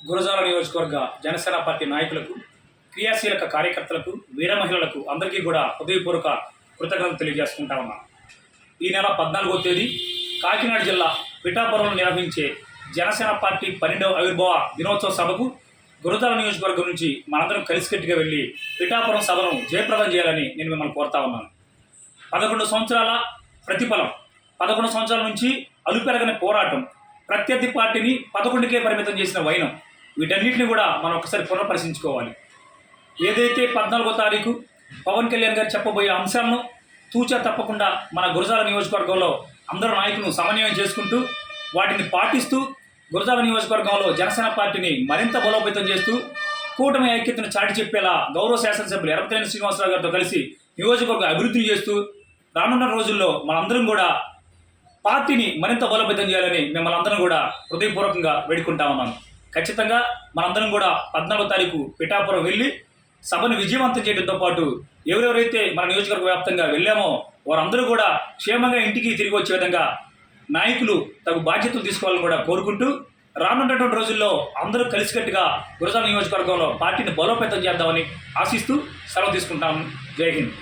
గురజాల నియోజకవర్గ జనసేన పార్టీ నాయకులకు, క్రియాశీలక కార్యకర్తలకు, వీర మహిళలకు అందరికీ కూడా హృదయపూర్వక కృతజ్ఞతలు తెలియజేసుకుంటా ఉన్నాను. ఈ నెల 14వ తేదీ కాకినాడ జిల్లా పిఠాపురంలో నిర్వహించే జనసేన పార్టీ 12వ ఆవిర్భావ దినోత్సవ సభకు గురజాల నియోజకవర్గం నుంచి మనందరం కలిసికట్టుగా వెళ్ళి పిఠాపురం సభను జయప్రదం చేయాలని నేను మిమ్మల్ని కోరుతా ఉన్నాను. 11 సంవత్సరాల ప్రతిఫలం, 11 సంవత్సరాల నుంచి అలుపెరగని పోరాటం, ప్రత్యర్థి పార్టీని 11కే పరిమితం చేసిన వైనం, వీటన్నిటిని కూడా మనం ఒకసారి పునఃపరిశీలించుకోవాలి. ఏదైతే 14వ తారీఖు పవన్ కళ్యాణ్ గారు చెప్పబోయే అంశాలను తూచా తప్పకుండా మన గురజాల నియోజకవర్గంలో అందరూ నాయకులను సమన్వయం చేసుకుంటూ వాటిని పాటిస్తూ గురజాల నియోజకవర్గంలో జనసేన పార్టీని మరింత బలోపేతం చేస్తూ కూటమి ఐక్యతను చాటి చెప్పేలా గౌరవ శాసనసభ్యులు ఎర్రపతినేని శ్రీనివాసరావు గారితో కలిసి నియోజకవర్గ అభివృద్ధి చేస్తూ రానున్న రోజుల్లో మనందరం కూడా పార్టీని మరింత బలోపేతం చేయాలని మిమ్మల్ని అందరం కూడా హృదయపూర్వకంగా వేడుకుంటా ఉన్నాను. ఖచ్చితంగా మనందరం కూడా 14వ తారీఖు పిఠాపురం వెళ్ళి సభను విజయవంతం చేయడంతో పాటు ఎవరెవరైతే మన నియోజకవర్గ వ్యాప్తంగా వెళ్ళామో వారందరూ కూడా క్షేమంగా ఇంటికి తిరిగి వచ్చే విధంగా నాయకులు తగు బాధ్యతలు తీసుకోవాలని కూడా కోరుకుంటూ రానున్నటువంటి రోజుల్లో అందరూ కలిసికట్టుగా గురజాల నియోజకవర్గంలో పార్టీని బలోపేతం చేద్దామని ఆశిస్తూ సెలవు తీసుకుంటాము. జై హింద్.